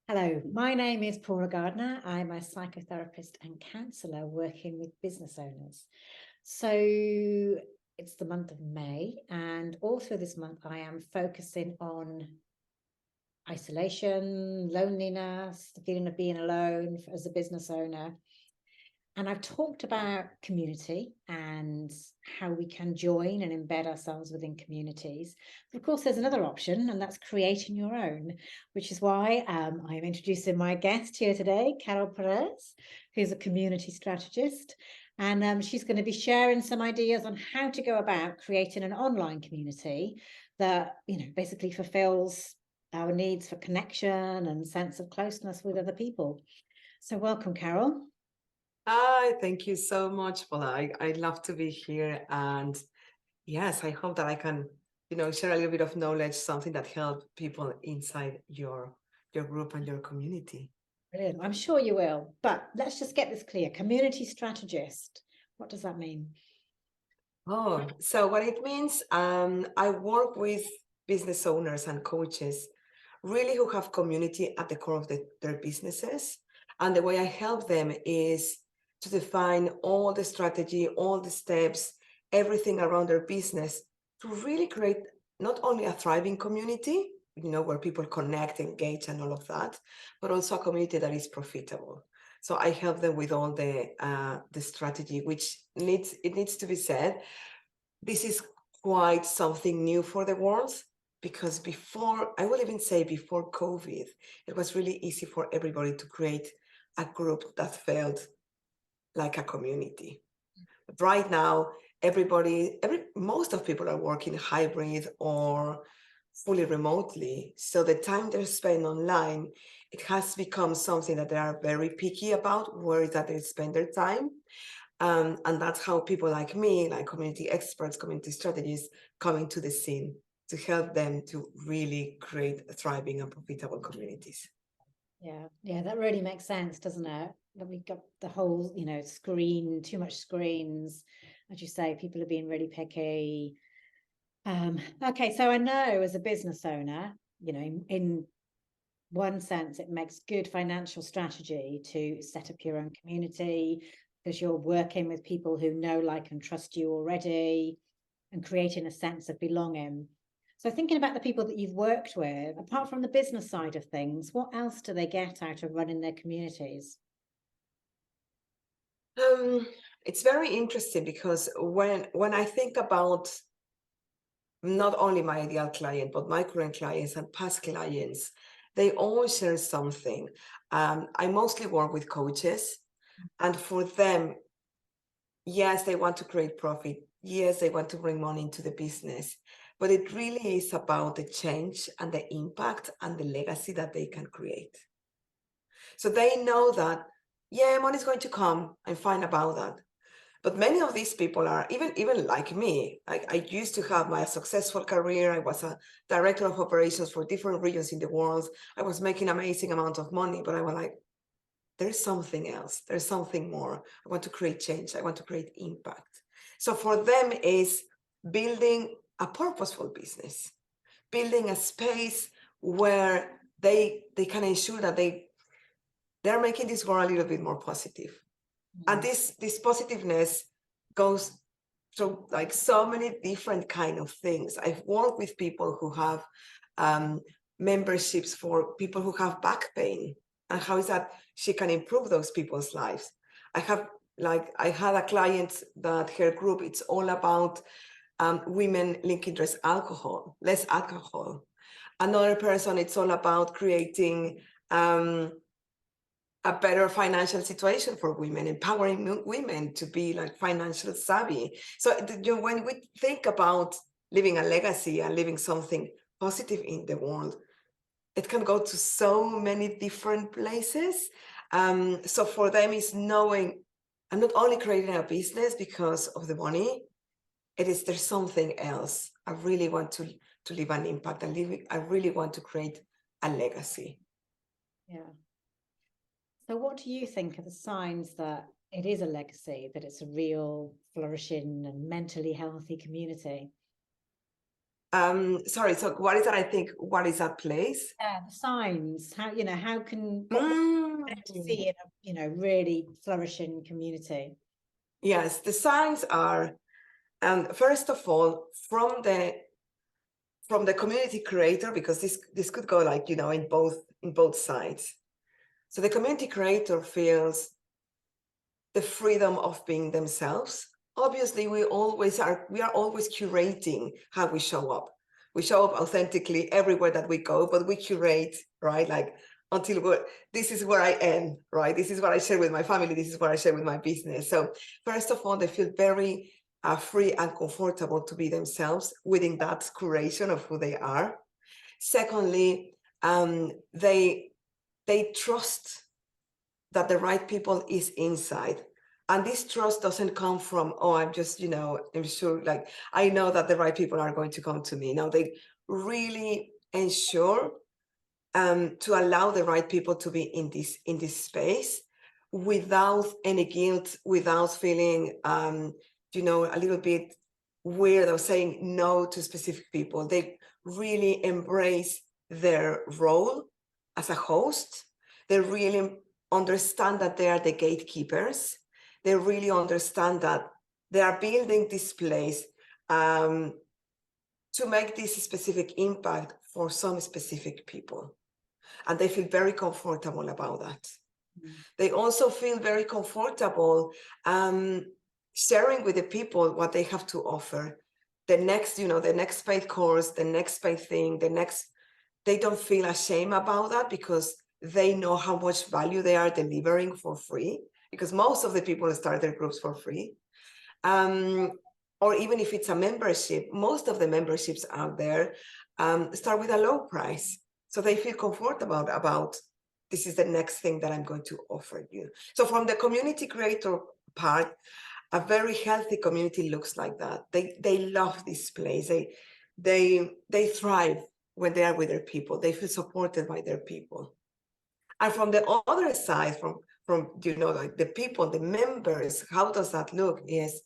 Hello, my name is Paula Gardner. I'm a psychotherapist and counsellor working with business owners. So it's the month of May, and all through this month, I am focusing on isolation, loneliness, the feeling of being alone as a business owner. And I've talked about community and how we can join and embed ourselves within communities. But of course, there's another option, and that's creating your own, which is why I'm introducing my guest here today, Carol Perez, who's a community strategist. And she's going to be sharing some ideas on how to go about creating an online community that, basically fulfills our needs for connection and sense of closeness with other people. So welcome, Carol. Hi, thank you so much, Paula. I love to be here. And yes, I hope that I can, share a little bit of knowledge, something that helps people inside your group and your community. Brilliant. I'm sure you will. But let's just get this clear. Community strategist. What does that mean? Oh, so what it means, I work with business owners and coaches, really who have community at the core of their businesses. And the way I help them is to define all the strategy, all the steps, everything around their business to really create not only a thriving community, where people connect, engage, and all of that, but also a community that is profitable. So I help them with all the strategy, which needs to be said. This is quite something new for the world because I would even say before COVID, it was really easy for everybody to create a group that felt like a community. But right now, most of people are working hybrid or fully remotely. So the time they spend online, it has become something that they are very picky about, where is that they spend their time. And that's how people like me, like community experts, community strategists, come into the scene to help them to really create thriving and profitable communities. Yeah, that really makes sense, doesn't it? That we got the whole, too much screens. As you say, people are being really picky. Okay, so I know as a business owner, in one sense, it makes good financial strategy to set up your own community because you're working with people who know, like, and trust you already and creating a sense of belonging. So, thinking about the people that you've worked with, apart from the business side of things, what else do they get out of running their communities? Um, it's very interesting because when I think about not only my ideal client, but my current clients and past clients, they all share something. I mostly work with coaches, and for them, yes, they want to create profit. Yes, they want to bring money into the business, but it really is about the change and the impact and the legacy that they can create. So they know that, yeah, money is going to come. I'm fine about that. But many of these people are even like me. I used to have my successful career. I was a director of operations for different regions in the world. I was making amazing amount of money, but I was like, there's something else. There's something more. I want to create change. I want to create impact. So for them is building a purposeful business, building a space where they can ensure that they're making this world a little bit more positive. And this positiveness goes through like so many different kind of things. I've worked with people who have memberships for people who have back pain, and how is that she can improve those people's lives. I had a client that her group, it's all about women linking less alcohol. Another person, it's all about creating a better financial situation for women, empowering women to be like financial savvy. So when we think about leaving a legacy and leaving something positive in the world, it can go to so many different places. So for them, is knowing I'm not only creating a business because of the money. There's something else. I really want to leave an impact. I really want to create a legacy. Yeah. So, what do you think are the signs that it is a legacy, that it's a real flourishing and mentally healthy community? Sorry, so what is that? I think, what is that place? Yeah, the signs. How, how can what Mm, to see in a, really flourishing community? yes, the signs are, first of all, from the community creator, because this could go like, in both sides. So the community creator feels the freedom of being themselves. Obviously, we are always curating how we show up. We show up authentically everywhere that we go, but we curate, right? Like this is where I am, right? This is what I share with my family. This is what I share with my business. So first of all, they feel very free and comfortable to be themselves within that curation of who they are. Secondly, they trust that the right people is inside. And this trust doesn't come from, oh, I'm just, I'm sure, like, I know that the right people are going to come to me. No, they really ensure to allow the right people to be in this space without any guilt, without feeling, a little bit weird or saying no to specific people. They really embrace their role as a host. They really understand that they are the gatekeepers. They really understand that they are building this place to make this specific impact for some specific people. And they feel very comfortable about that. Mm. They also feel very comfortable sharing with the people what they have to offer. The next paid course, the next paid thing, they don't feel ashamed about that because they know how much value they are delivering for free, because most of the people start their groups for free. Or even if it's a membership, most of the memberships out there start with a low price. So they feel comfortable about this is the next thing that I'm going to offer you. So from the community creator part, a very healthy community looks like that. They love this place. They thrive when they are with their people. They feel supported by their people. And from the other side, from like the people, the members, how does that look? Is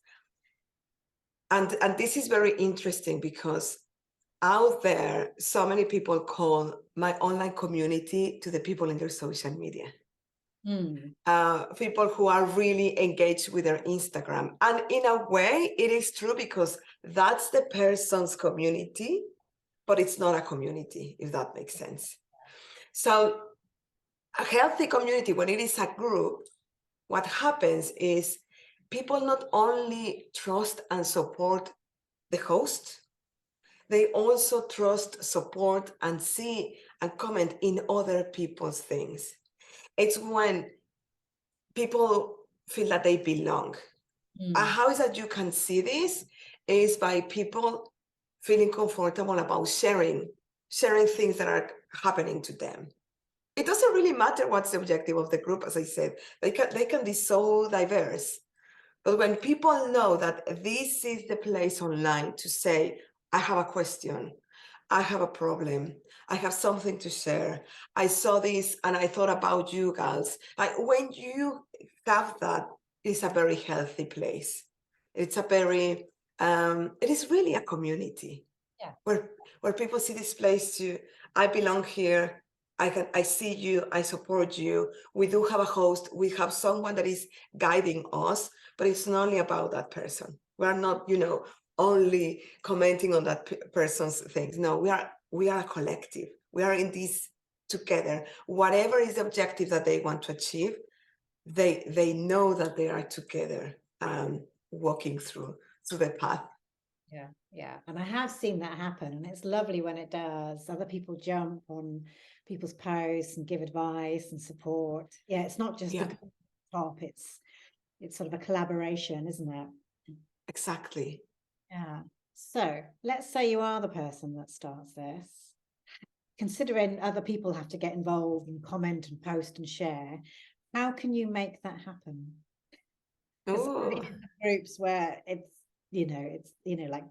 and this is very interesting because out there, so many people call my online community to the people in their social media. People who are really engaged with their Instagram. And in a way, it is true because that's the person's community, but it's not a community, if that makes sense. So a healthy community, when it is a group, what happens is people not only trust and support the host, they also trust, support, and see and comment in other people's things. It's when people feel that they belong. How is that you can see this is by people feeling comfortable about sharing things that are happening to them. It doesn't really matter what's the objective of the group, as I said. They can be so diverse. But when people know that this is the place online to say, I have a question, I have a problem, I have something to share, I saw this and I thought about you guys. Like when you have that, it's a very healthy place. It's a very, it is really a community. Yeah. Where people see this place to, I belong here, I see you, I support you. We do have a host, we have someone that is guiding us, but it's not only about that person. We are not, only commenting on that person's things. No, we are a collective. We are in this together. Whatever is the objective that they want to achieve, they know that they are together, walking through the path. Yeah. And I have seen that happen, and it's lovely when it does. Other people jump on people's posts and give advice and support. Yeah, it's not just the top, it's sort of a collaboration, isn't it? Exactly. Yeah. So let's say you are the person that starts this. Considering other people have to get involved and comment and post and share, how can you make that happen? Groups where it's like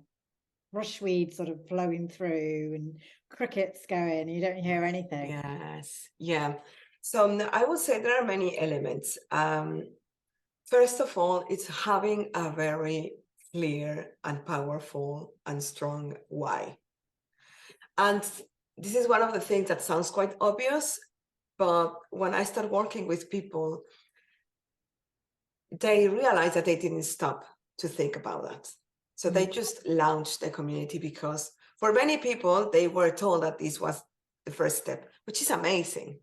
brushweed sort of flowing through and crickets going, and you don't hear anything. Yes. Yeah. So I would say there are many elements. First of all, it's having a very clear and powerful and strong why. And this is one of the things that sounds quite obvious, but when I start working with people, they realize that they didn't stop to think about that. So they just launched the community because for many people, they were told that this was the first step, which is amazing.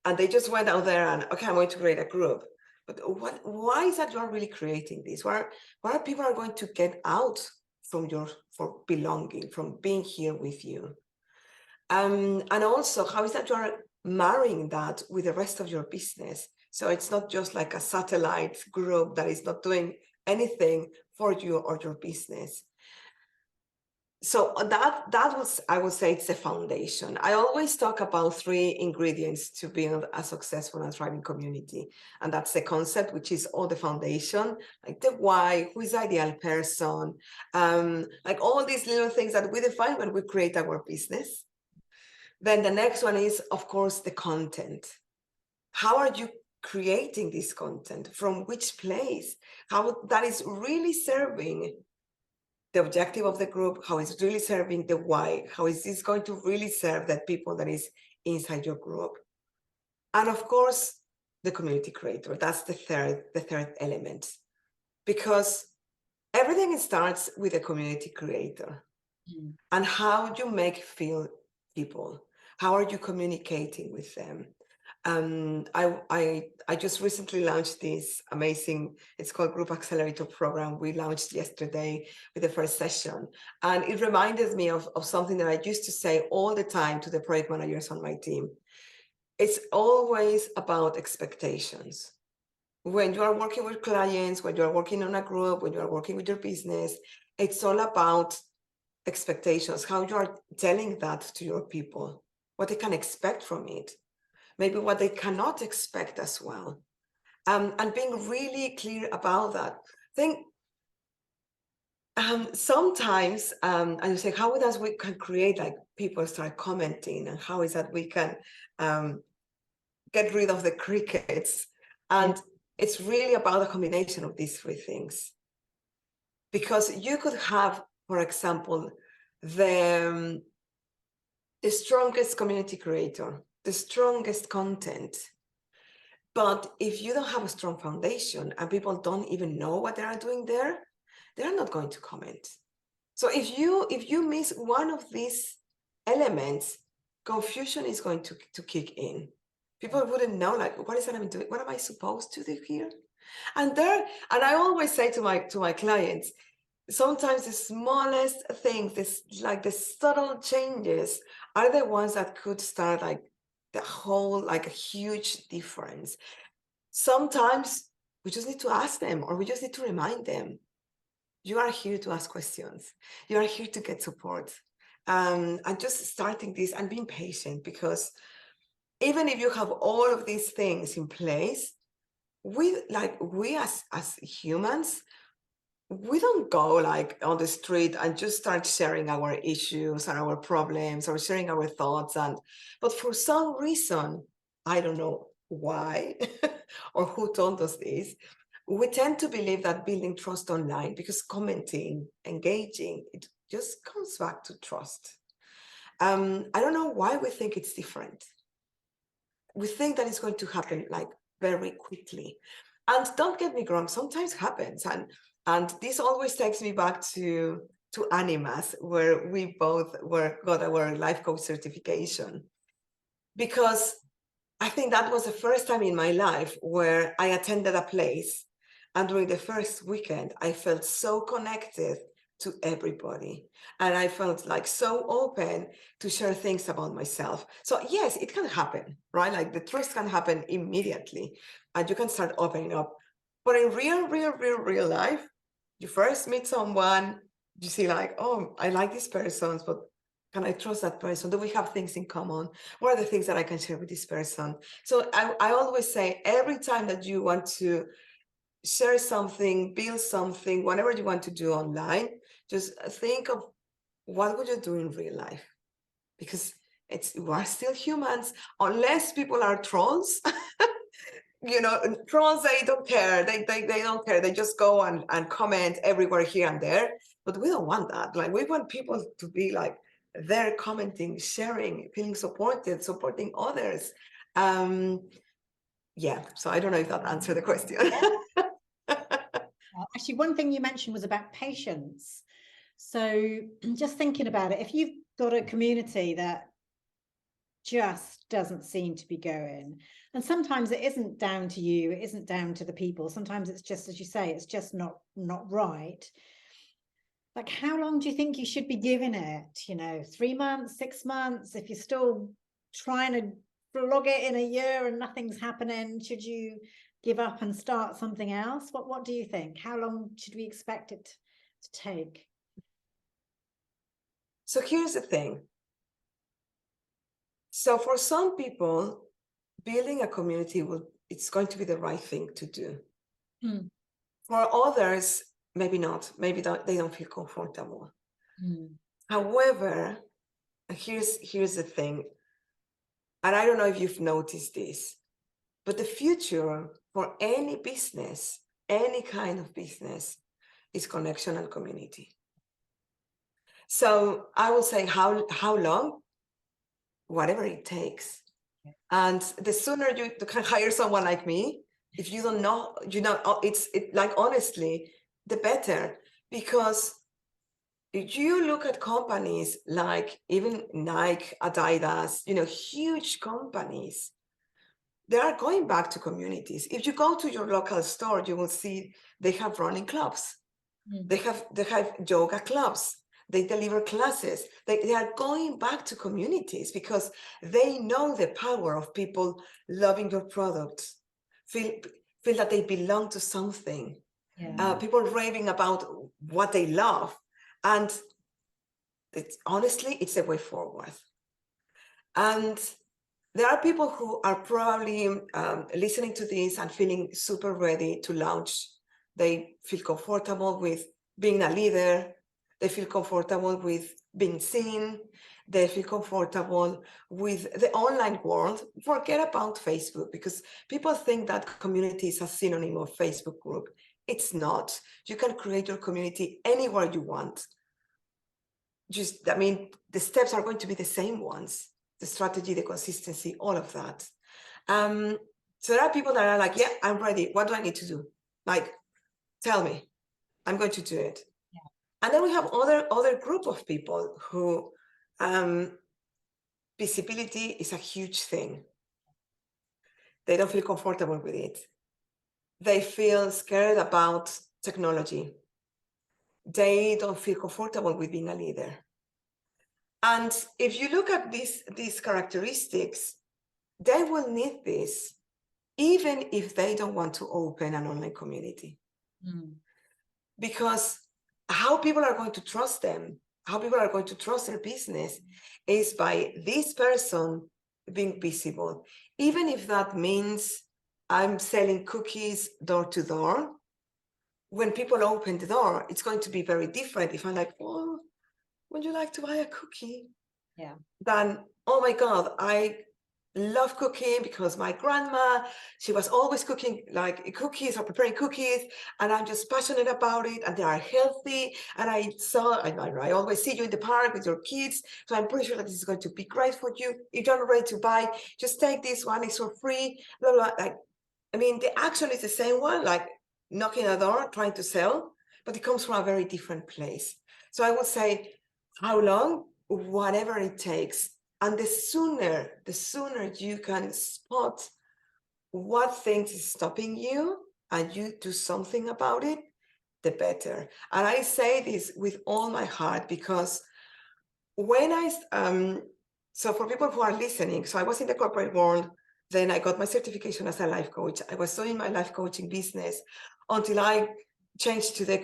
And they just went out there and, okay, I'm going to create a group. But why is that you're really creating this? What are people are going to get out from for belonging, from being here with you? And also, how is that you're marrying that with the rest of your business? So it's not just like a satellite group that is not doing anything for you or your business. So that was, I would say, it's the foundation. I always talk about 3 ingredients to build a successful and thriving community. And that's the concept, which is all the foundation, like the why, who is the ideal person, like all these little things that we define when we create our business. Then the next one is, of course, the content. How are you creating this content? From which place? How that is really serving the objective of the group? How is really serving the why? How is this going to really serve that people that is inside your group? And of course, the community creator. That's the third element. Because everything starts with a community creator. And how you make feel people. How are you communicating with them? I just recently launched this amazing, it's called Group Accelerator Program. We launched yesterday with the first session. And it reminded me of something that I used to say all the time to the project managers on my team. It's always about expectations. When you are working with clients, when you are working on a group, when you are working with your business, it's all about expectations, how you are telling that to your people, what they can expect from it, maybe what they cannot expect as well, and being really clear about that. I think sometimes, and you say, how does we can create like people start commenting, and how is that we can get rid of the crickets? And it's really about a combination of these 3 things. Because you could have, for example, the strongest community creator, the strongest content. But if you don't have a strong foundation and people don't even know what they are doing there, they're not going to comment. So if you miss one of these elements, confusion is going to kick in. People wouldn't know, like, what is that I'm doing? What am I supposed to do here? And I always say to my clients, sometimes the smallest things, like the subtle changes, are the ones that could start like the whole, like a huge difference. Sometimes we just need to ask them, or we just need to remind them, you are here to ask questions. You are here to get support. And just starting this and being patient, because even if you have all of these things in place, we as humans, we don't go like on the street and just start sharing our issues and our problems or sharing our thoughts. But for some reason, I don't know why or who told us this, we tend to believe that building trust online, because commenting, engaging, it just comes back to trust. I don't know why we think it's different. We think that it's going to happen like very quickly. And don't get me wrong, sometimes happens. And this always takes me back to Animas, where we both got our life coach certification. Because I think that was the first time in my life where I attended a place, and during the first weekend, I felt so connected to everybody. And I felt like so open to share things about myself. So yes, it can happen, right? Like the trust can happen immediately and you can start opening up. But in real life, you first meet someone, you see like, oh, I like this person, but can I trust that person? Do we have things in common? What are the things that I can share with this person? So I always say, every time that you want to share something, build something, whatever you want to do online, just think of what would you do in real life? Because we are still humans, unless people are trolls. Trolls, they don't care. They don't care. They just go and comment everywhere here and there. But we don't want that. Like, we want people to be like there commenting, sharing, feeling supported, supporting others. Yeah, so I don't know if that answered the question. Actually, one thing you mentioned was about patience. So just thinking about it, if you've got a community that just doesn't seem to be going, and sometimes it isn't down to you, it isn't down to the people, sometimes it's just, as you say, it's just not right. Like, how long do you think you should be giving it? 3 months, 6 months? If you're still trying to flog it in a year and nothing's happening, should you give up and start something else? What do you think? How long should we expect it to take? So here's the thing. So for some people, building a community it's going to be the right thing to do. For others, maybe not. Maybe they don't feel comfortable. However, here's the thing, and I don't know if you've noticed this, but the future for any business, any kind of business, is connection and community. So I will say how long? Whatever it takes. And the sooner you can hire someone like me, if you don't know, it's like, honestly, the better. Because if you look at companies like even Nike, Adidas, huge companies, they are going back to communities. If you go to your local store, you will see they have running clubs. They have yoga clubs. They deliver classes. They are going back to communities because they know the power of people loving your products, feel that they belong to something. People raving about what they love. And honestly, it's a way forward. And there are people who are probably listening to this and feeling super ready to launch. They feel comfortable with being a leader. They feel comfortable with being seen. They feel comfortable with the online world. Forget about Facebook, because people think that community is a synonym of Facebook group. It's not. You can create your community anywhere you want. The steps are going to be the same ones. The strategy, the consistency, all of that. So there are people that are like, yeah, I'm ready. What do I need to do? Like, tell me, I'm going to do it. And then we have other group of people who visibility is a huge thing. They don't feel comfortable with it. They feel scared about technology. They don't feel comfortable with being a leader. And if you look at these characteristics, they will need this, even if they don't want to open an online community. Because how people are going to trust them, how people are going to trust their business, is by this person being visible. Even if that means I'm selling cookies door to door, when people open the door, it's going to be very different. If I'm like, oh, would you like to buy a cookie? Then, oh my God, I love cooking because my grandma, she was always cooking like cookies or preparing cookies, and I'm just passionate about it, and they are healthy. And I always see you in the park with your kids, so I'm pretty sure that this is going to be great for you. If you're not ready to buy, just take this one, it's for free, blah, blah. The action is the same one, like knocking a door, trying to sell, but it comes from a very different place. So I would say, how long? Whatever it takes. And the sooner you can spot what things is stopping you and you do something about it, the better. And I say this with all my heart, because when so for people who are listening, so I was in the corporate world, then I got my certification as a life coach. I was doing my life coaching business until I changed to the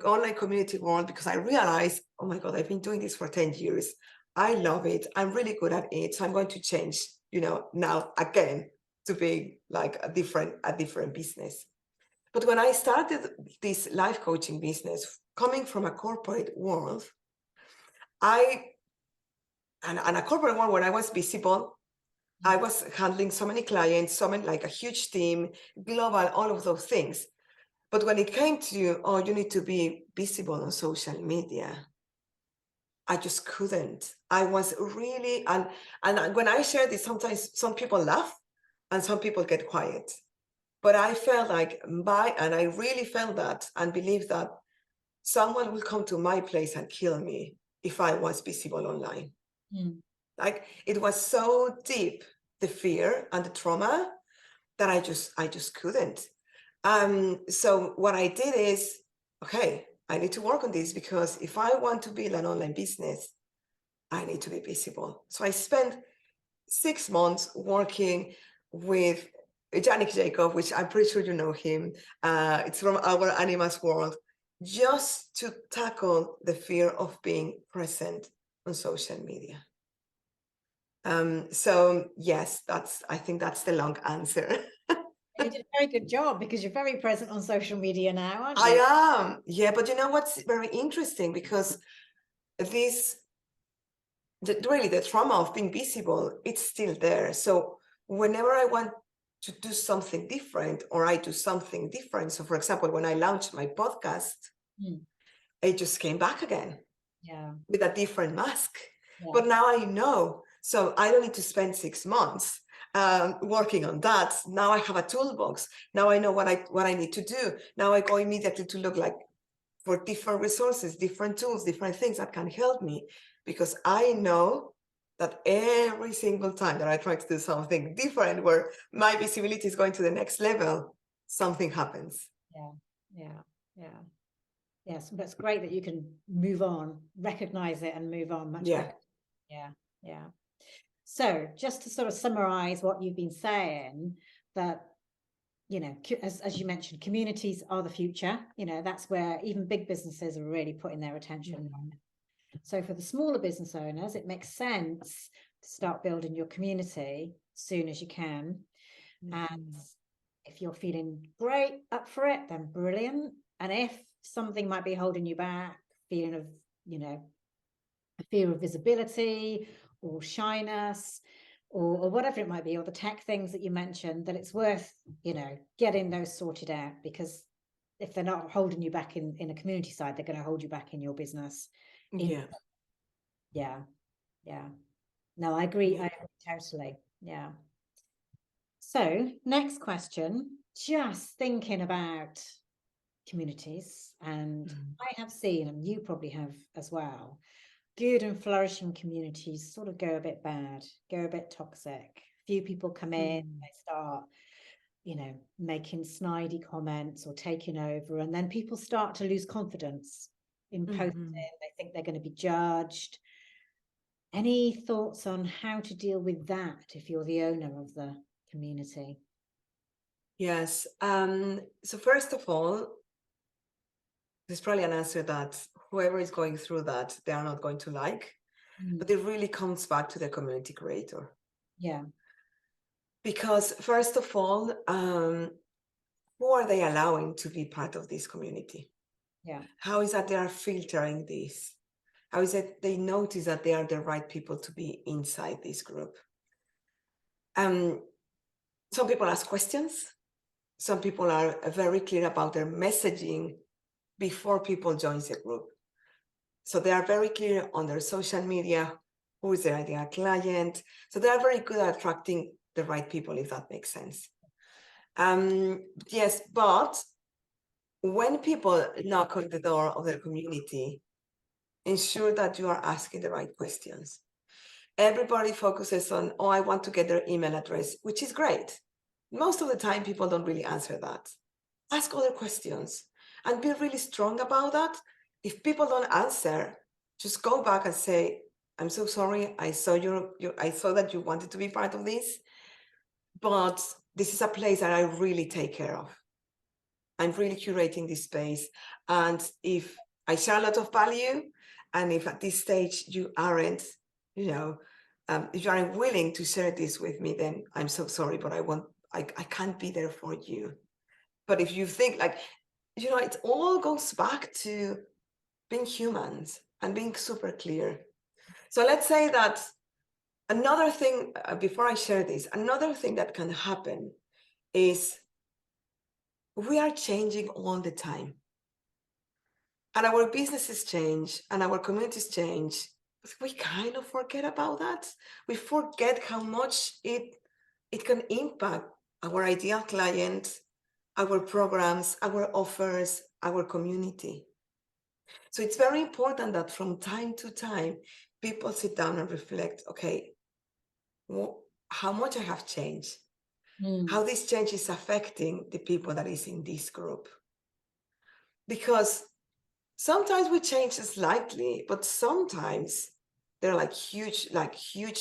online community world, because I realized, oh my God, I've been doing this for 10 years. I love it. I'm really good at it. So I'm going to change, now again to be like a different business. But when I started this life coaching business, coming from a corporate world, and a corporate world where I was visible, I was handling so many clients, like a huge team, global, all of those things. But when it came to, you need to be visible on social media, I just couldn't. I was really, and when I share this, sometimes some people laugh and some people get quiet. But I felt like and I really felt that and believe that someone will come to my place and kill me if I was visible online. Mm. Like it was so deep, the fear and the trauma, that I just couldn't. So what I did is, okay, I need to work on this, because if I want to build an online business, I need to be visible. So I spent 6 months working with Yannick Jacob, which I'm pretty sure you know him. It's from our Animas world, just to tackle the fear of being present on social media. So yes, I think that's the long answer. You did a very good job, because you're very present on social media now, aren't I you? am. Yeah, but you know what's very interesting, because this, really the trauma of being visible, it's still there. So whenever I want to do something different, or I do something different. So for example, when I launched my podcast, Mm. it just came back again Yeah. with a different mask. Yeah. But now I know, so I don't need to spend 6 months working on that. Now I have a toolbox. Now I know what I need to do. Now I go immediately to look like for different resources, different tools, different things that can help me, because I know that every single time that I try to do something different, where my visibility is going to the next level, something happens. Yeah. Yes, but it's great that you can move on, recognize it and move on much Yeah. quicker. Yeah. So just to sort of summarize what you've been saying, that, as you mentioned, communities are the future. That's where even big businesses are really putting their attention on. So for the smaller business owners, it makes sense to start building your community as soon as you can. And if you're feeling great up for it, then brilliant. And if something might be holding you back, feeling of, a fear of visibility or shyness, or whatever it might be, or the tech things that you mentioned, that it's worth, getting those sorted out, because if they're not holding you back in a community side, they're going to hold you back in your business. Yeah. Yeah. No, I agree. I agree totally. Yeah. So next question, just thinking about communities, and I have seen, and you probably have as well, good and flourishing communities sort of go a bit bad, go a bit toxic. Few people come in, they start, making snidey comments or taking over, and then people start to lose confidence in posting. They think they're going to be judged. Any thoughts on how to deal with that if you're the owner of the community? Yes. So first of all, there's probably an answer that whoever is going through that, they are not going to like, but it really comes back to the community creator. Yeah. Because first of all, who are they allowing to be part of this community? Yeah. How is that they are filtering this? How is it they notice that they are the right people to be inside this group? Some people ask questions. Some people are very clear about their messaging before people join the group. So they are very clear on their social media, who is their ideal client. So they are very good at attracting the right people, if that makes sense. Yes, but when people knock on the door of their community, ensure that you are asking the right questions. Everybody focuses on, oh, I want to get their email address, which is great. Most of the time, people don't really answer that. Ask other questions and be really strong about that. If people don't answer, just go back and say, I'm so sorry. I saw I saw that you wanted to be part of this, but this is a place that I really take care of. I'm really curating this space. And if I share a lot of value, and if at this stage you aren't, if you aren't willing to share this with me, then I'm so sorry, but I can't be there for you. But if you think like, it all goes back to being humans and being super clear. So let's say that another thing, before I share this, another thing that can happen is we are changing all the time. And our businesses change and our communities change. we kind of forget about that. We forget how much it can impact our ideal client, our programs, our offers, our community. So it's very important that from time to time, people sit down and reflect, okay, how much I have changed, how this change is affecting the people that is in this group. Because sometimes we change slightly, but sometimes there are like huge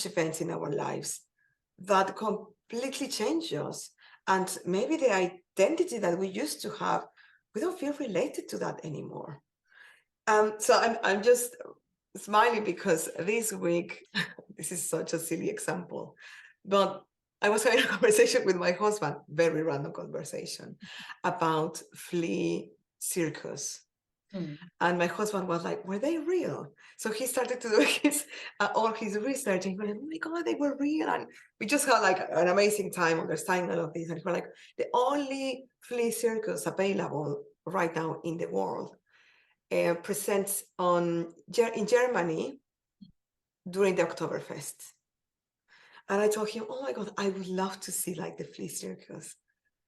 events in our lives that completely change us. And maybe the identity that we used to have, we don't feel related to that anymore. So I'm just smiling because this week, this is such a silly example, but I was having a conversation with my husband, very random conversation, about flea circus. And my husband was like, were they real? So he started to do all his research and he was like, oh my God, they were real. And we just had like an amazing time understanding all of this. And we're like, the only flea circus available right now in the world presents in Germany during the Oktoberfest. And I told him, oh my God, I would love to see like the flea circus.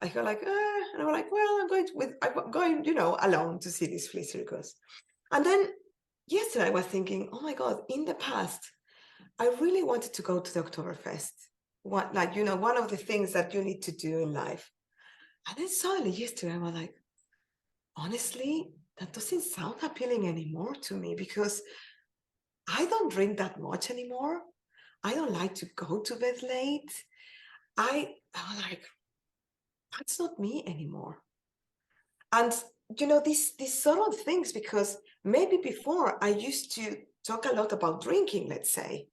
I feel like, and I'm like, well, I'm going, alone to see this flea circus. And then yesterday I was thinking, oh my God, in the past, I really wanted to go to the Oktoberfest. One of the things that you need to do in life. And then suddenly yesterday I was like, honestly, that doesn't sound appealing anymore to me because I don't drink that much anymore. I don't like to go to bed late. I was like, that's not me anymore. And these subtle things, because maybe before I used to talk a lot about drinking, let's say,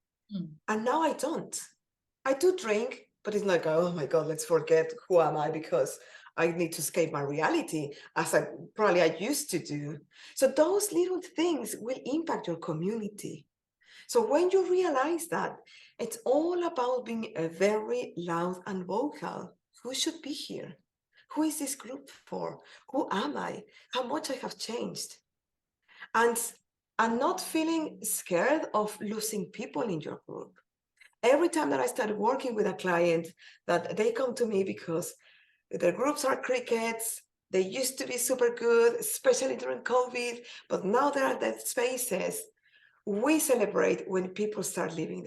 and now I don't. I do drink, but it's like, oh my God, let's forget who am I because I need to escape my reality as I used to do. So those little things will impact your community. So when you realize that, it's all about being very loud and vocal. Who should be here? Who is this group for? Who am I? How much I have changed? And not feeling scared of losing people in your group. Every time that I start working with a client, that they come to me because their groups are crickets. They used to be super good, especially during COVID, but now there are dead spaces. We celebrate when people start leaving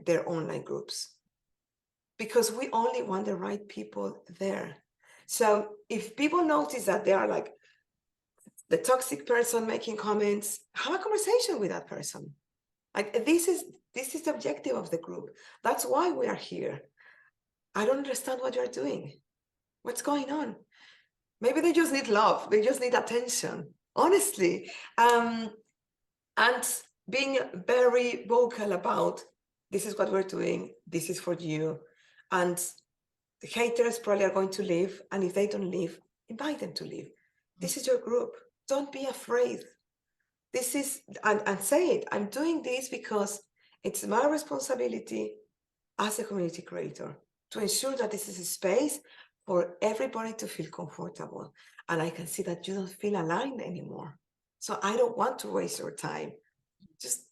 their online groups, because we only want the right people there. So if people notice that they are like the toxic person making comments, have a conversation with that person. Like, this is the objective of the group. That's why we are here. I don't understand what you're doing. What's going on? Maybe they just need love. They just need attention, honestly. And being very vocal about, this is what we're doing. This is for you. And the haters probably are going to leave. And if they don't leave, invite them to leave. This is your group. Don't be afraid. This is, and say it. I'm doing this because it's my responsibility as a community creator to ensure that this is a space for everybody to feel comfortable. And I can see that you don't feel aligned anymore. So I don't want to waste your time.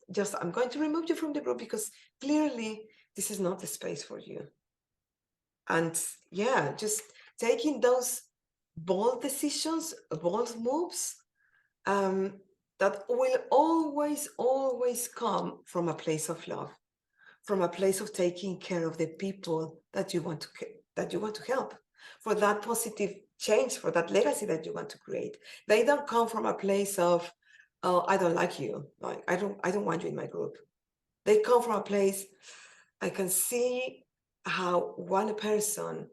Just I'm going to remove you from the group because clearly this is not the space for you. And yeah, just taking those bold decisions, bold moves, that will always come from a place of love, from a place of taking care of the people that you want to help, for that positive change, for that legacy that you want to create. They don't come from a place of, oh, I don't like you, like I don't want you in my group. They come from a place, I can see how one person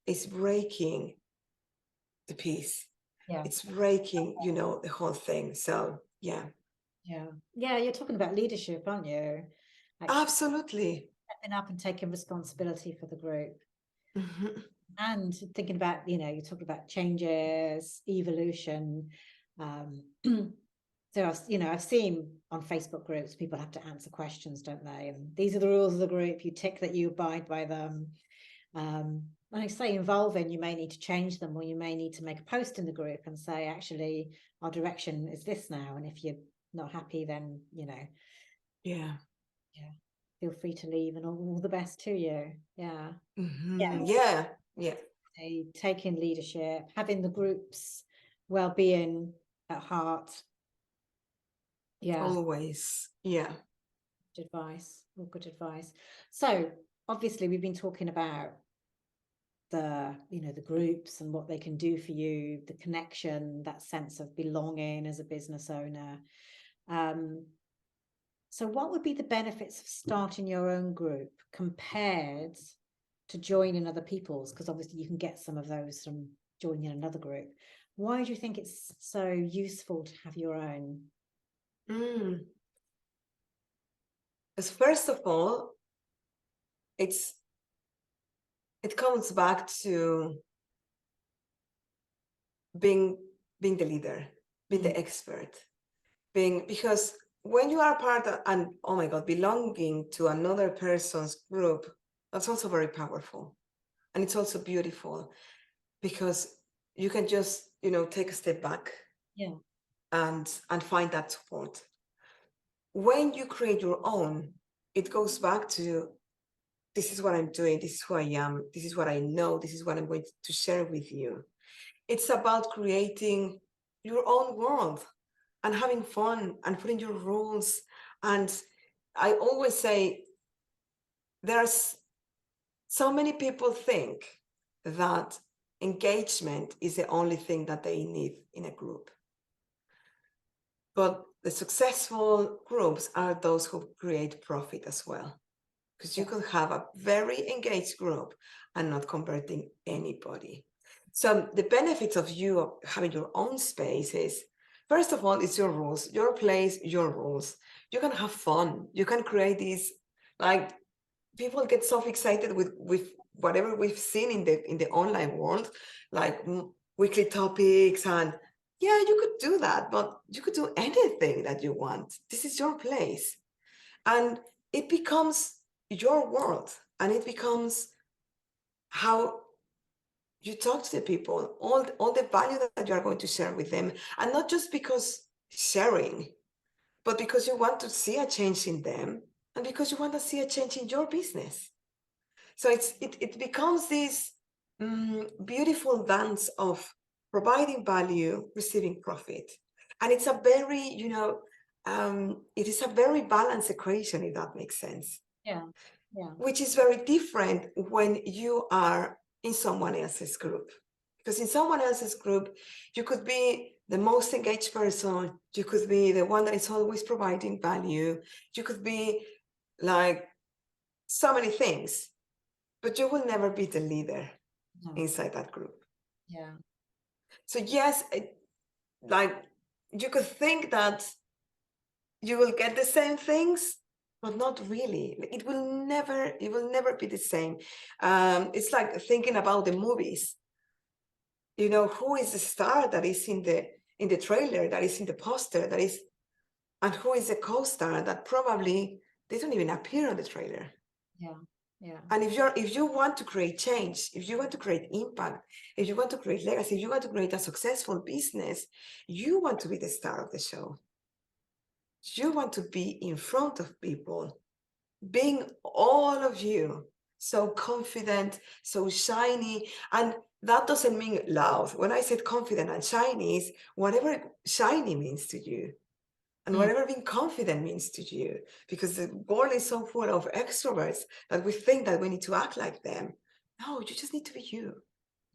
is breaking the peace. Yeah. It's breaking, the whole thing. So yeah. Yeah, you're talking about leadership, aren't you? Actually Absolutely. stepping up and taking responsibility for the group. Mm-hmm. And thinking about, you're talking about changes, evolution. So I've seen on Facebook groups, people have to answer questions, don't they? And these are the rules of the group. You tick that you abide by them. When I say involving, you may need to change them, or you may need to make a post in the group and say, actually, our direction is this now. And if you're not happy, then, Yeah. Yeah. Feel free to leave, and all the best to you. Yeah. Mm-hmm. Yeah. Yeah. Taking leadership, having the group's well-being at heart. Yeah. Always. Yeah. Good advice. All good advice. So obviously we've been talking about the groups and what they can do for you, the connection, that sense of belonging as a business owner. So what would be the benefits of starting your own group compared to joining other people's? Because obviously you can get some of those from joining another group. Why do you think it's so useful to have your own? Because first of all, it comes back to being the leader, being the expert, because when you are part of, and oh my God, belonging to another person's group, that's also very powerful. And it's also beautiful because you can just, take a step back, Yeah. and find that support. When you create your own, it goes back to, this is what I'm doing, this is who I am, this is what I know, this is what I'm going to share with you. It's about creating your own world and having fun and putting your rules. And I always say, there's so many people think that engagement is the only thing that they need in a group. But the successful groups are those who create profit as well. Because you can have a very engaged group and not converting anybody. So the benefits of you having your own space is, first of all, it's your rules, your place, your rules. You can have fun. You can create these, like, people get so excited with whatever we've seen in the online world, like weekly topics, and yeah, you could do that, but you could do anything that you want. This is your place. And it becomes your world, and it becomes how you talk to the people, all the value that you are going to share with them, and not just because sharing, but because you want to see a change in them, and because you want to see a change in your business. So it becomes this beautiful dance of providing value, receiving profit, and it's a very, it is a very balanced equation, if that makes sense. Yeah. Yeah. Which is very different when you are in someone else's group. Because in someone else's group, you could be the most engaged person, you could be the one that is always providing value, you could be like so many things, but you will never be the leader inside that group. Yeah. So yes, like, you could think that you will get the same things, but not really. It will never be the same. It's like thinking about the movies. Who is the star that is in the trailer, that is in the poster, and who is the co-star that probably they don't even appear on the trailer. Yeah. Yeah. And if you want to create change, if you want to create impact, if you want to create legacy, if you want to create a successful business, you want to be the star of the show. You want to be in front of people, being all of you, so confident, so shiny. And that doesn't mean loud. When I said confident and shiny, is whatever shiny means to you, and whatever being confident means to you, because the world is so full of extroverts that we think that we need to act like them. No, you just need to be you,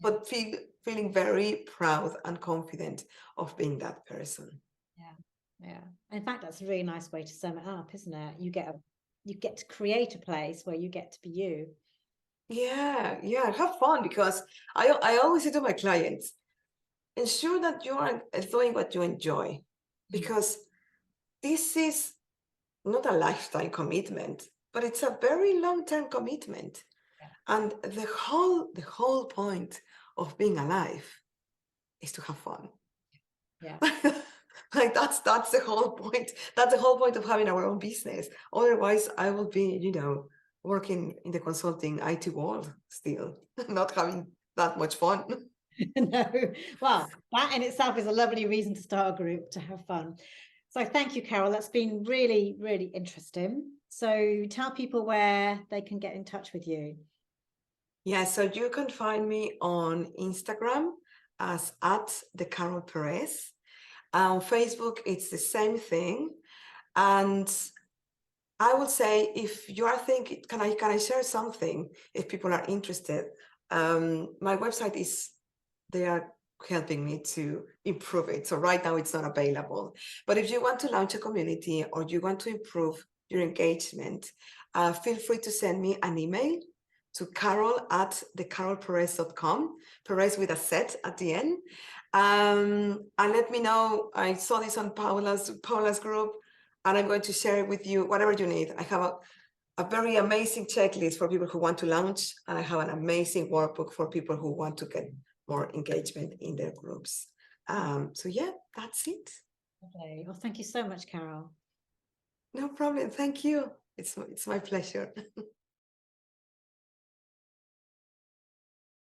but feeling very proud and confident of being that person. Yeah. In fact, that's a really nice way to sum it up, isn't it? You get to create a place where you get to be you. Yeah, have fun, because I always say to my clients, ensure that you are doing what you enjoy, because this is not a lifetime commitment, but it's a very long-term commitment. And the whole point of being alive is to have fun. Yeah. Like that's the whole point. That's the whole point of having our own business. Otherwise, I will be, working in the consulting IT world still, not having that much fun. No. Well, that in itself is a lovely reason to start a group, to have fun. So thank you, Carol. That's been really, really interesting. So tell people where they can get in touch with you. Yeah, so you can find me on Instagram as @the Carol Perez. On Facebook, it's the same thing. And I would say, if you are thinking, can I share something if people are interested? My website is, they are helping me to improve it. So right now it's not available. But if you want to launch a community or you want to improve your engagement, feel free to send me an email to carol@thecarolperez.com, Perez with a Z at the end. And let me know. I saw this on Paula's group, and I'm going to share it with you, whatever you need. I have a very amazing checklist for people who want to launch, and I have an amazing workbook for people who want to get more engagement in their groups. So yeah, that's it. Okay. Well, thank you so much, Carol. No problem. Thank you. It's my pleasure.